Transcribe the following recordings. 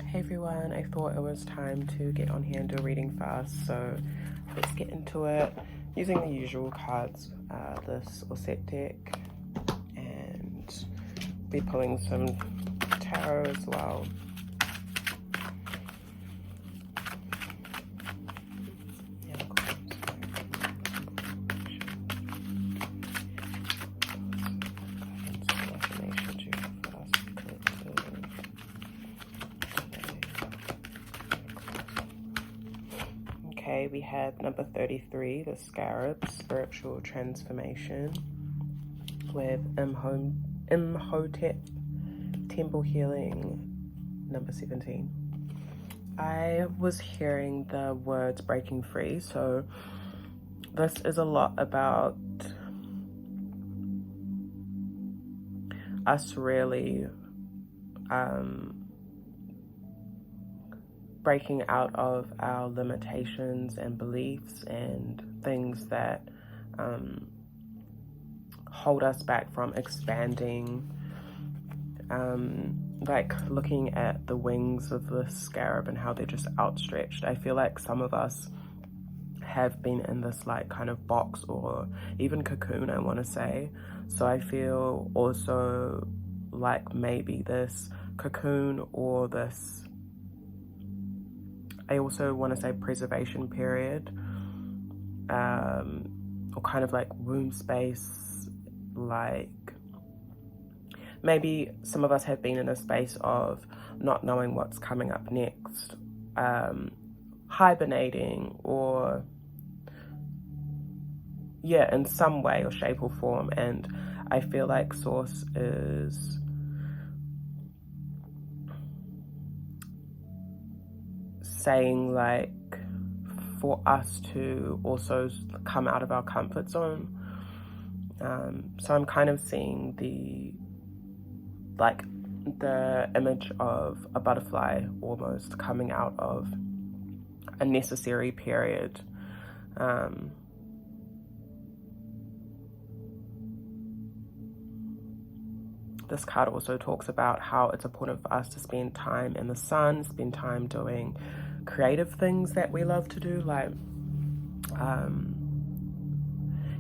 Hey everyone, I thought it was time to get on here and do a reading fast, so let's get into it using the usual cards, this Osset deck, and be pulling some tarot as well. Okay, we have number 33, the Scarab, Spiritual Transformation, with Imhotep, Temple Healing, number 17. I was hearing the words breaking free, so this is a lot about us really breaking out of our limitations and beliefs and things that hold us back from expanding, like looking at the wings of the scarab and how they're just outstretched. I feel like some of us have been in this like kind of box or even cocoon, I want to say. So I feel also like maybe this cocoon or this, I also want to say preservation period, or kind of like womb space, like maybe some of us have been in a space of not knowing what's coming up next, hibernating, or yeah, in some way or shape or form. And I feel like Source is saying like for us to also come out of our comfort zone. So I'm kind of seeing the image of a butterfly almost coming out of a necessary period. This card also talks about how it's important for us to spend time in the sun, spend time doing creative things that we love to do, like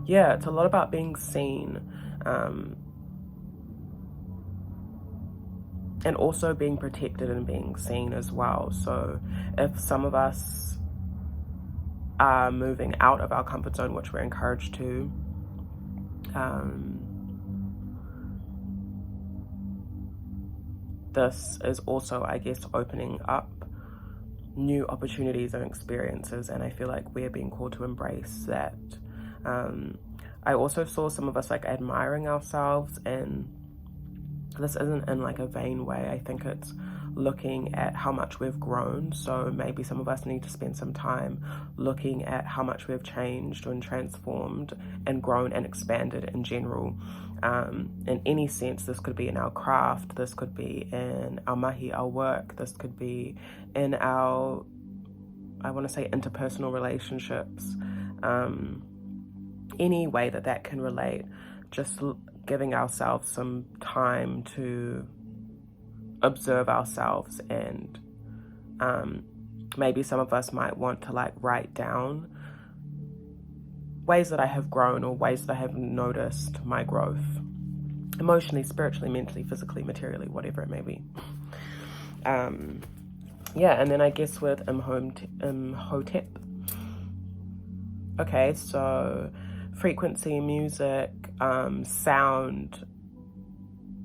yeah, it's a lot about being seen, and also being protected and being seen as well. So if some of us are moving out of our comfort zone, which we're encouraged to, this is also, I guess, opening up new opportunities and experiences, and I feel like we're being called to embrace that. I also saw some of us like admiring ourselves, and this isn't in like a vain way. I think it's looking at how much we've grown. So maybe some of us need to spend some time looking at how much we've changed and transformed and grown and expanded in general. In any sense, this could be in our craft, this could be in our mahi, our work, this could be in our, I want to say, interpersonal relationships, any way that that can relate, just giving ourselves some time to observe ourselves. And maybe some of us might want to like write down ways that I have grown or ways that I have noticed my growth, emotionally, spiritually, mentally, physically, materially, whatever it may be. Yeah, and then I guess with Imhotep. Okay, so frequency, music, sound,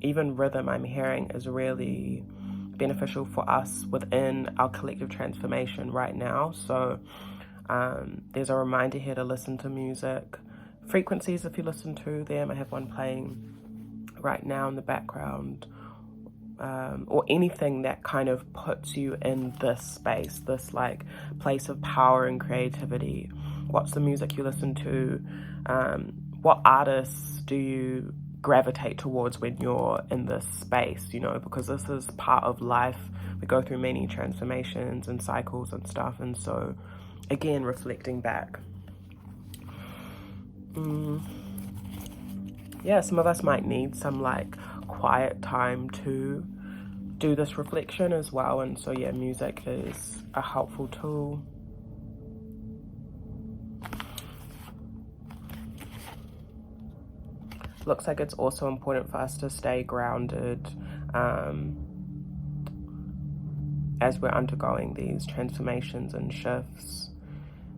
even rhythm, I'm hearing, is really beneficial for us within our collective transformation right now. So there's a reminder here to listen to music. Frequencies, if you listen to them, I have one playing right now in the background, or anything that kind of puts you in this space, this like place of power and creativity. What's the music you listen to? What artists do you gravitate towards when you're in this space, you know, because this is part of life. We go through many transformations and cycles and stuff, and so again, reflecting back. Yeah, some of us might need some like quiet time too. do this reflection as well. And so yeah, music is a helpful tool. Looks like it's also important for us to stay grounded as we're undergoing these transformations and shifts,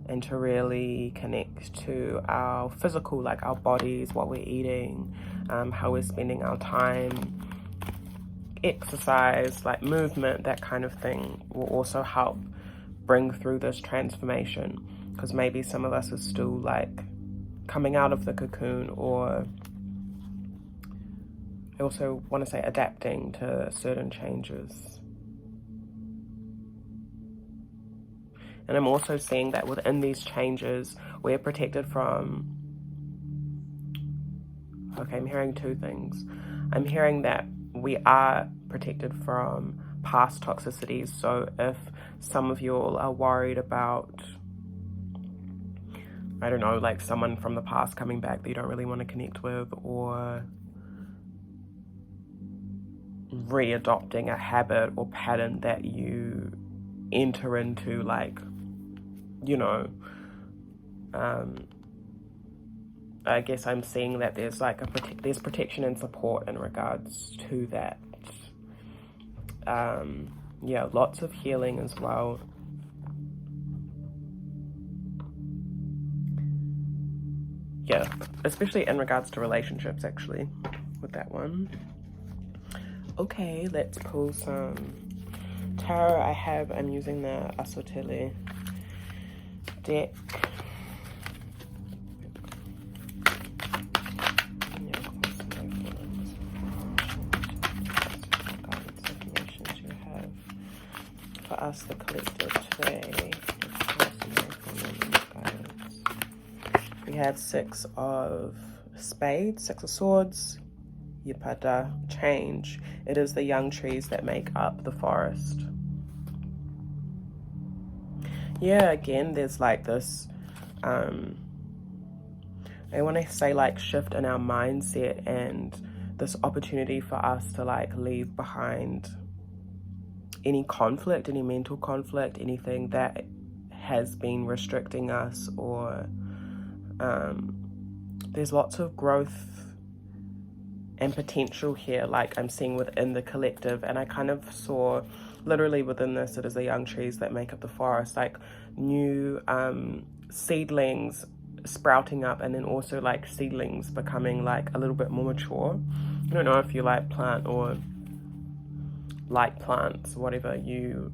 and to really connect to our physical, like our bodies, what we're eating, how we're spending our time. Exercise, like movement, that kind of thing will also help bring through this transformation, because maybe some of us are still like coming out of the cocoon, or I also want to say adapting to certain changes. And I'm also seeing that within these changes, we're protected from, okay, I'm hearing two things. I'm hearing that we are protected from past toxicities. So if some of you all are worried about, I don't know, like someone from the past coming back that you don't really want to connect with, or readopting a habit or pattern that you enter into, like, you know, I guess I'm seeing that there's like there's protection and support in regards to that. Yeah, lots of healing as well. Yeah, especially in regards to relationships, actually, with that one. Okay, let's pull some tarot. I'm using the Asotele deck. For us, the collective today. We have 6 of spades, 6 of swords, Yipada, change. It is the young trees that make up the forest. Yeah, again, there's like this, I want to say like shift in our mindset, and this opportunity for us to like leave behind any conflict, any mental conflict, anything that has been restricting us, or there's lots of growth and potential here, like I'm seeing within the collective. And I kind of saw literally within this, it is the young trees that make up the forest, like new seedlings sprouting up, and then also like seedlings becoming like a little bit more mature. I don't know if you like plant or like plants, whatever, you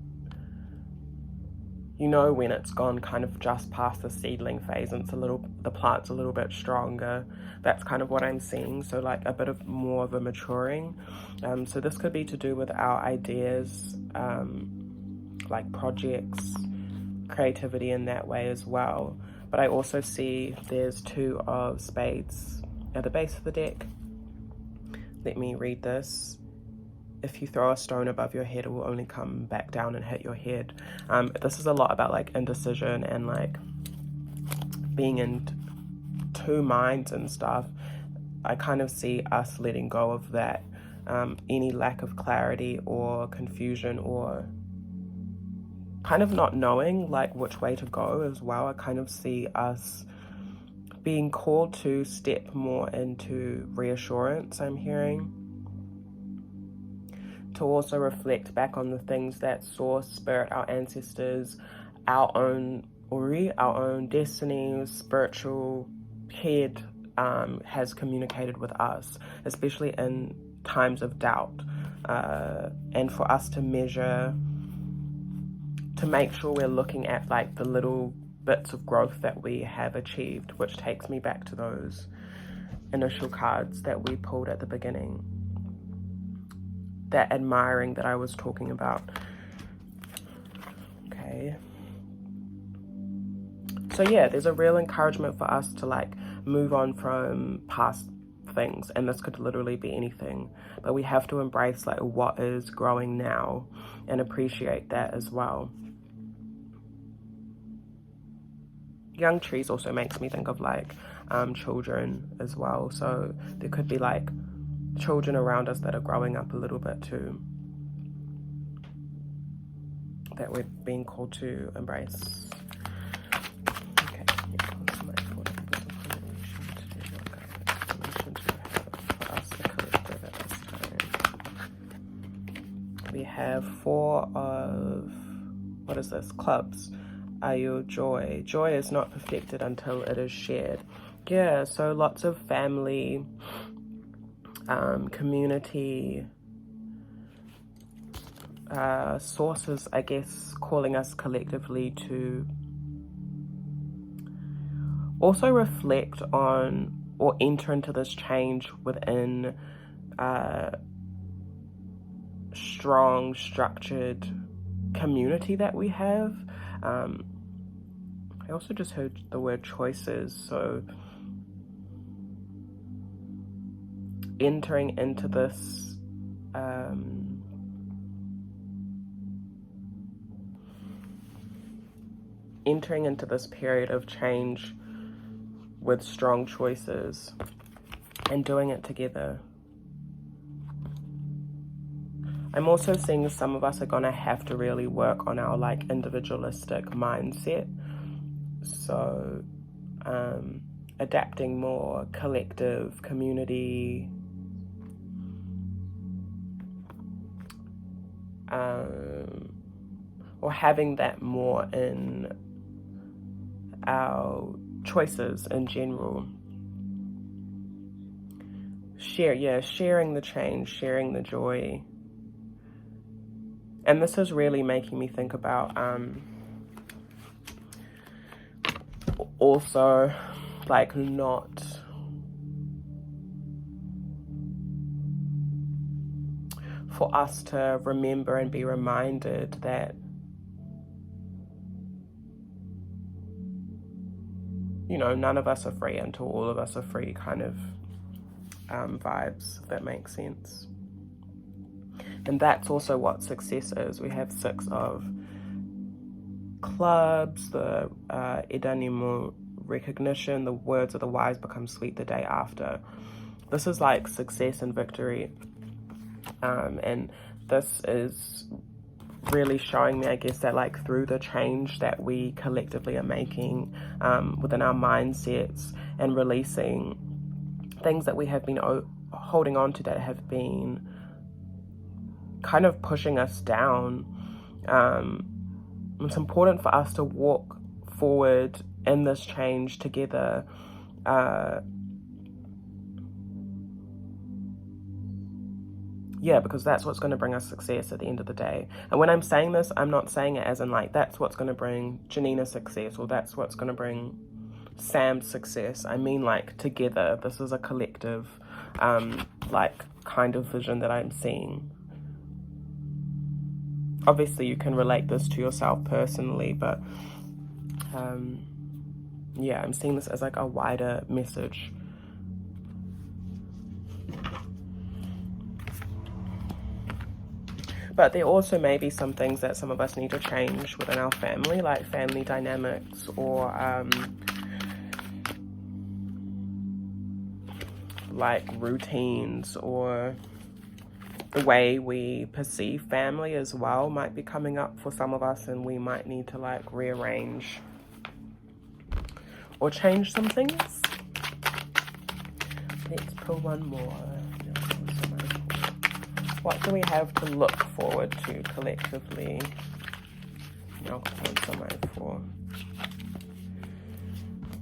know when it's gone kind of just past the seedling phase and the plant's a little bit stronger. That's kind of what I'm seeing. So like a bit of more of a maturing. So this could be to do with our ideas, like projects, creativity in that way as well. But I also see there's 2 of spades at the base of the deck. Let me read this. If you throw a stone above your head, it will only come back down and hit your head. This is a lot about like indecision and like being in 2 minds and stuff. I kind of see us letting go of that, any lack of clarity or confusion, or kind of not knowing like which way to go as well. I kind of see us being called to step more into reassurance, I'm hearing. To also reflect back on the things that Source, Spirit, our ancestors, our own Uri, our own destinies, spiritual head has communicated with us, especially in times of doubt, and for us to measure, to make sure we're looking at like the little bits of growth that we have achieved, which takes me back to those initial cards that we pulled at the beginning. That admiring that I was talking about. Okay. So yeah, there's a real encouragement for us to like move on from past things, and this could literally be anything, but we have to embrace like what is growing now and appreciate that as well. Young trees also makes me think of like children as well. So there could be like children around us that are growing up a little bit too. that we're being called to embrace. Okay, we have 4 of, what is this, clubs. Are your joy. Joy is not perfected until it is shared. Yeah, so lots of family, community, sources, I guess, calling us collectively to also reflect on or enter into this change within strong, structured community that we have. I also just heard the word choices, so entering into this period of change with strong choices and doing it together. I'm also seeing some of us are going to have to really work on our like individualistic mindset. So adapting more collective community, or having that more in our choices in general. Sharing the change, sharing the joy. And this is really making me think about also like not for us to remember and be reminded that, you know, none of us are free until all of us are free kind of vibes, if that makes sense. And that's also what success is. We have 6 of clubs, the edanimo recognition, the words of the wise become sweet the day after. This is like success and victory. And this is really showing me, I guess, that like through the change that we collectively are making within our mindsets and releasing things that we have been holding on to that have been kind of pushing us down, it's important for us to walk forward in this change together. Because that's what's going to bring us success at the end of the day. And when I'm saying this, I'm not saying it as in like that's what's going to bring Janina success or that's what's going to bring Sam success. I mean like together. This is a collective like kind of vision that I'm seeing. Obviously you can relate this to yourself personally, but I'm seeing this as like a wider message. But there also may be some things that some of us need to change within our family, like family dynamics or like routines, or the way we perceive family as well might be coming up for some of us, and we might need to like rearrange or change some things. Let's pull one more. What do we have to look forward to collectively?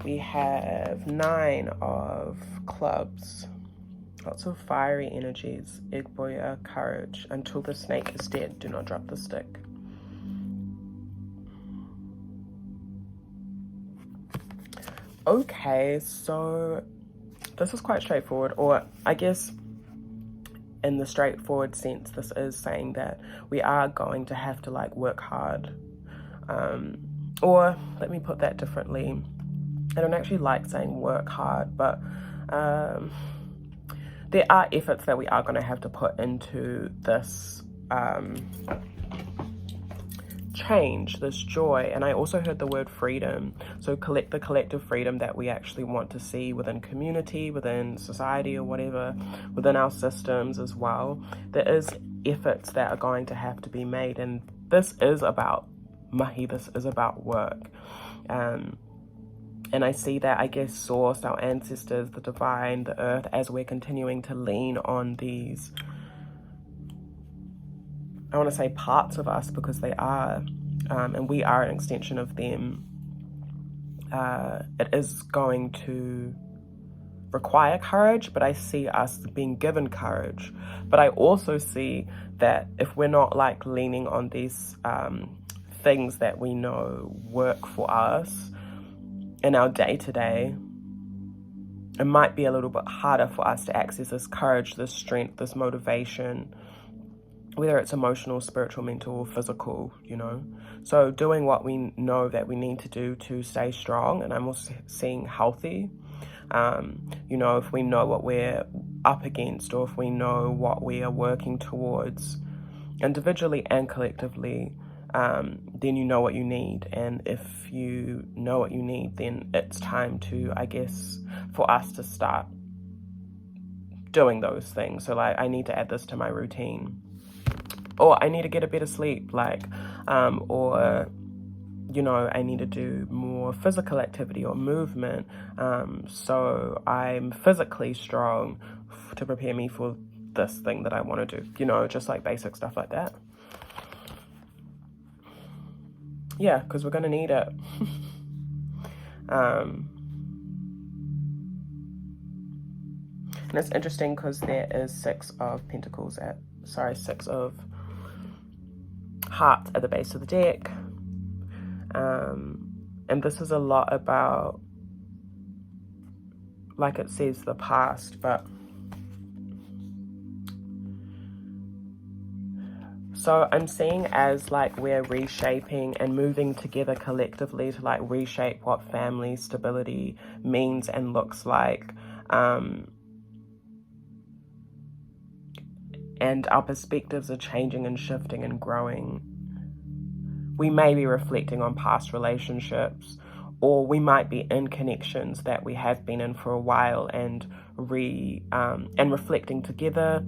We have 9 of clubs. Lots of fiery energies. Igboya, courage. Until the snake is dead, do not drop the stick. Okay, so this is quite straightforward, or I guess in the straightforward sense, this is saying that we are going to have to like work hard. Or let me put that differently. I don't actually like saying work hard, but there are efforts that we are going to have to put into this change, this joy. And I also heard the word freedom. So the collective freedom that we actually want to see within community, within society or whatever, within our systems as well. There is efforts that are going to have to be made, and this is about mahi, this is about work. And I see that, I guess, source, our ancestors, the divine, the earth, as we're continuing to lean on these, I want to say parts of us, because they are, and we are an extension of them. It is going to require courage, but I see us being given courage. But I also see that if we're not like leaning on these things that we know work for us in our day-to-day, it might be a little bit harder for us to access this courage, this strength, this motivation, whether it's emotional, spiritual, mental, or physical, you know. So doing what we know that we need to do to stay strong, and I'm also seeing healthy. You know, if we know what we're up against, or if we know what we are working towards individually and collectively, then you know what you need. And if you know what you need, then it's time to, I guess, for us to start doing those things. So like, I need to add this to my routine, or I need to get a better sleep, like, or, you know, I need to do more physical activity or movement, so I'm physically strong to prepare me for this thing that I want to do, you know, just like basic stuff like that. Yeah, because we're going to need it. And it's interesting because there is 6 of hearts at the base of the deck. And this is a lot about, like it says, the past, but so I'm seeing as like we're reshaping and moving together collectively to like reshape what family stability means and looks like. And our perspectives are changing and shifting and growing. We may be reflecting on past relationships, or we might be in connections that we have been in for a while and reflecting together.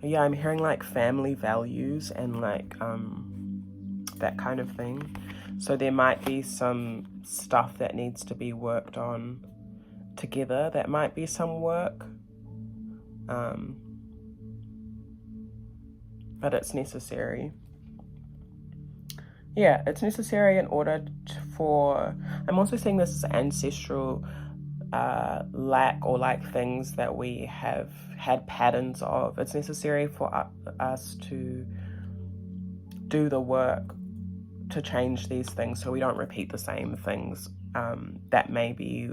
Yeah, I'm hearing like family values and like that kind of thing. So there might be some stuff that needs to be worked on together. That might be some work. But it's necessary. Yeah, it's necessary in order for, I'm also seeing this as ancestral lack, or like things that we have had patterns of. It's necessary for us to do the work to change these things so we don't repeat the same things that maybe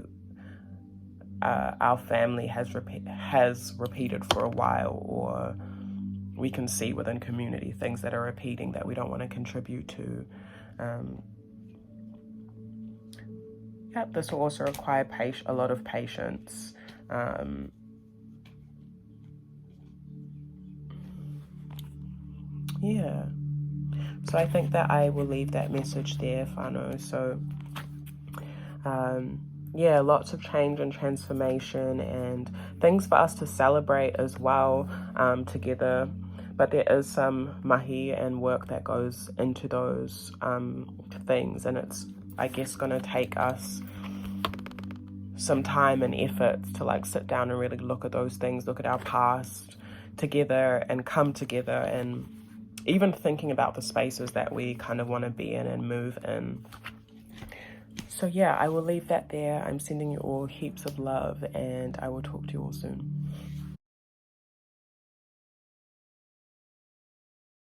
our family has repeated for a while, or we can see within community things that are repeating that we don't want to contribute to. Yep, this will also require a lot of patience. Yeah. So I think that I will leave that message there, whānau. So, yeah, lots of change and transformation and things for us to celebrate as well together. But there is some mahi and work that goes into those things. And it's, I guess, going to take us some time and effort to like sit down and really look at those things, look at our past together and come together, and even thinking about the spaces that we kind of want to be in and move in. So yeah, I will leave that there. I'm sending you all heaps of love, and I will talk to you all soon.